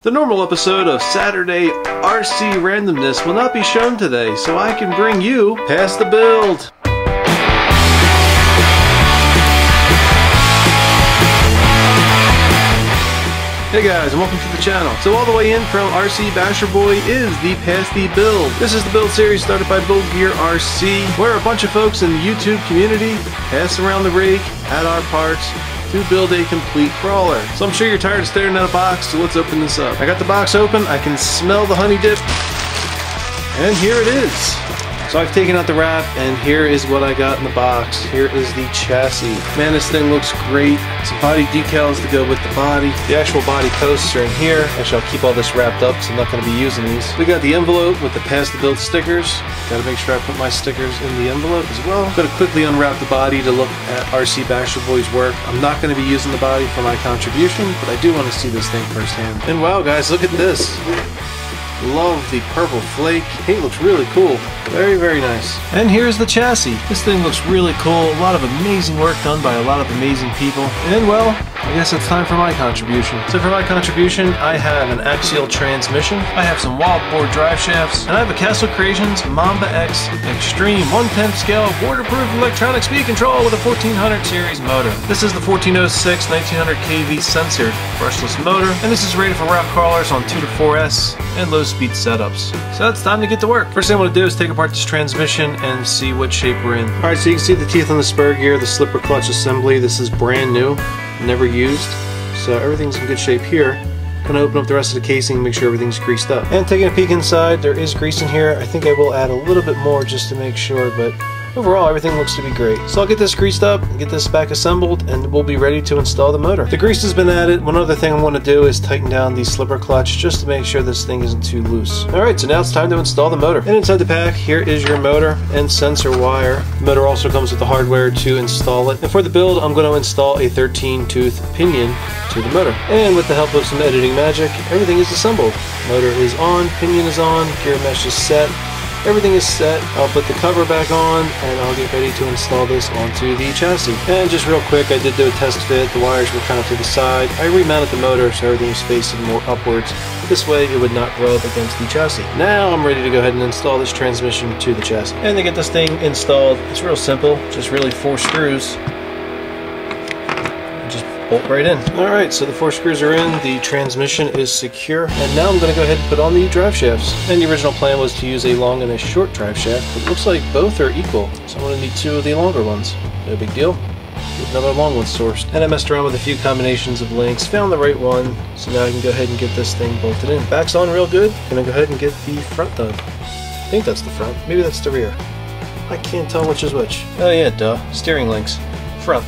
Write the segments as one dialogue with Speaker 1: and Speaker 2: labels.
Speaker 1: The normal episode of Saturday RC Randomness will not be shown today, so I can bring you Past the Build. Hey guys, and welcome to the channel. So all the way in from RC Basher Boy is the Past the Build. This is the build series started by Build Gear RC, where a bunch of folks in the YouTube community pass around the rig, add our parts, to build a complete crawler. So I'm sure you're tired of staring at a box, so let's open this up. I got the box open, I can smell the honey dip, and here it is. So I've taken out the wrap, and here is what I got in the box. Here is the chassis. Man, this thing looks great. Some body decals to go with the body. The actual body posts are in here. Actually, I'll keep all this wrapped up because I'm not going to be using these. We got the envelope with the Past the Build stickers. Got to make sure I put my stickers in the envelope as well. I'm going to quickly unwrap the body to look at RC Basher Boy's work. I'm not going to be using the body for my contribution, but I do want to see this thing firsthand. And wow, guys, look at this. Love the purple flake. Paint looks really cool. Very, very nice. And here's the chassis. This thing looks really cool. A lot of amazing work done by a lot of amazing people. And well, I guess it's time for my contribution. So for my contribution, I have an axial transmission. I have some wild board drive shafts. And I have a Castle Creations Mamba X Extreme 1/10 scale waterproof electronic speed control with a 1400 series motor. This is the 1406 1900 kV censored brushless motor. And this is rated for route crawlers on 2 to 4S and low speed setups. So it's time to get to work. First thing I want to do is take apart this transmission and see what shape we're in. Alright, so you can see the teeth on the spur gear, the slipper clutch assembly. This is brand new, never used. So everything's in good shape here. Gonna open up the rest of the casing and make sure everything's greased up. And taking a peek inside, there is grease in here. I think I will add a little bit more just to make sure, but overall, everything looks to be great. So I'll get this greased up, get this back assembled, and we'll be ready to install the motor. The grease has been added. One other thing I want to do is tighten down the slipper clutch just to make sure this thing isn't too loose. Alright, so now it's time to install the motor. And inside the pack, here is your motor and sensor wire. The motor also comes with the hardware to install it. And for the build, I'm going to install a 13-tooth pinion to the motor. And with the help of some editing magic, everything is assembled. Motor is on, pinion is on, gear mesh is set. Everything is set. I'll put the cover back on and I'll get ready to install this onto the chassis. And just real quick, I did do a test fit. The wires were kind of to the side. I remounted the motor so everything was facing more upwards. This way it would not rub against the chassis. Now I'm ready to go ahead and install this transmission to the chassis. And to get this thing installed, it's real simple. Just really 4 screws. Bolt right in. Alright, so the 4 screws are in, the transmission is secure, and now I'm going to go ahead and put on the drive shafts. And the original plan was to use a long and a short drive shaft, but it looks like both are equal, so I'm going to need 2 of the longer ones. No big deal. Get another long one sourced. And I messed around with a few combinations of links, found the right one, so now I can go ahead and get this thing bolted in. Back's on real good. I'm going to go ahead and get the front done. I think that's the front. Maybe that's the rear. I can't tell which is which. Oh yeah, duh. Steering links. Front.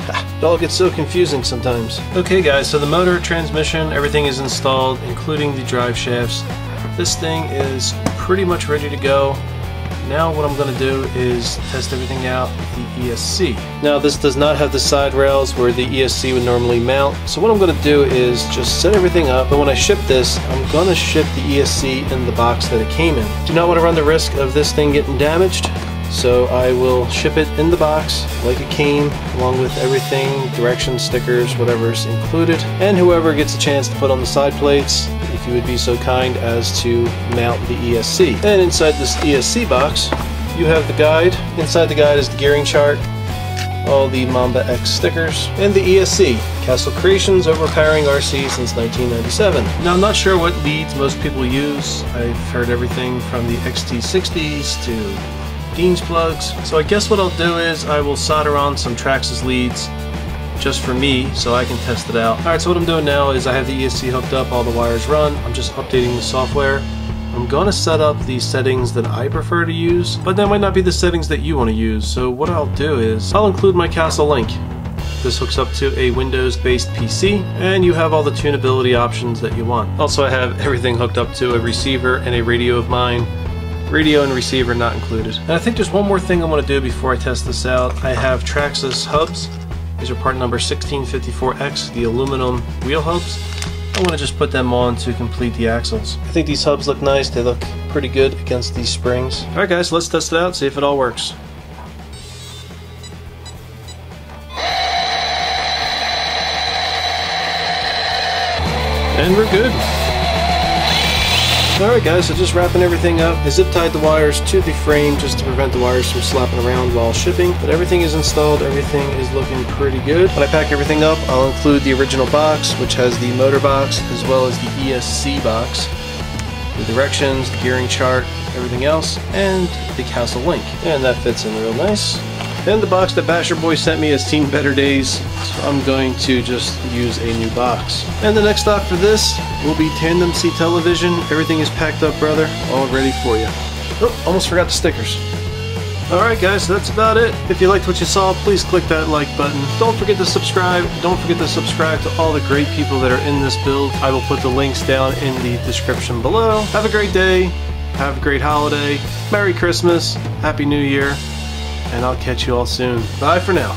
Speaker 1: It all gets so confusing sometimes. Okay guys, so the motor, transmission, everything is installed, including the drive shafts. This thing is pretty much ready to go. Now what I'm going to do is test everything out with the ESC. Now this does not have the side rails where the ESC would normally mount, so what I'm going to do is just set everything up, but when I ship this, I'm going to ship the ESC in the box that it came in. Do not want to run the risk of this thing getting damaged. So I will ship it in the box like it came, along with everything, directions, stickers, whatever's included. And whoever gets a chance to put on the side plates, if you would be so kind as to mount the ESC. And inside this ESC box, you have the guide. Inside the guide is the gearing chart, all the Mamba X stickers, and the ESC. Castle Creations, overpowering RC since 1997. Now I'm not sure what leads most people use. I've heard everything from the XT60s to Dean's plugs. So I guess what I'll do is I will solder on some Traxxas leads just for me so I can test it out. Alright, so what I'm doing now is I have the ESC hooked up, all the wires run. I'm just updating the software. I'm going to set up the settings that I prefer to use, but that might not be the settings that you want to use. So what I'll do is I'll include my Castle link. This hooks up to a Windows-based PC, and you have all the tunability options that you want. Also, I have everything hooked up to a receiver and a radio of mine. Radio and receiver not included. And I think there's one more thing I want to do before I test this out. I have Traxxas hubs. These are part number 1654X, the aluminum wheel hubs. I want to just put them on to complete the axles. I think these hubs look nice. They look pretty good against these springs. Alright guys, let's test it out, see if it all works. And we're good. Alright guys, so just wrapping everything up. I zip tied the wires to the frame just to prevent the wires from slapping around while shipping. But everything is installed, everything is looking pretty good. When I pack everything up, I'll include the original box, which has the motor box, as well as the ESC box, the directions, the gearing chart, everything else, and the Castle Link. And that fits in real nice. And the box that Basher Boy sent me has seen better days, so I'm going to just use a new box. And the next stock for this will be Tandem C television. Everything is packed up, brother, all ready for you. Oh, almost forgot the stickers. Alright guys, so that's about it. If you liked what you saw, please click that like button. Don't forget to subscribe. Don't forget to subscribe to all the great people that are in this build. I will put the links down in the description below. Have a great day. Have a great holiday. Merry Christmas. Happy New Year. And I'll catch you all soon. Bye for now.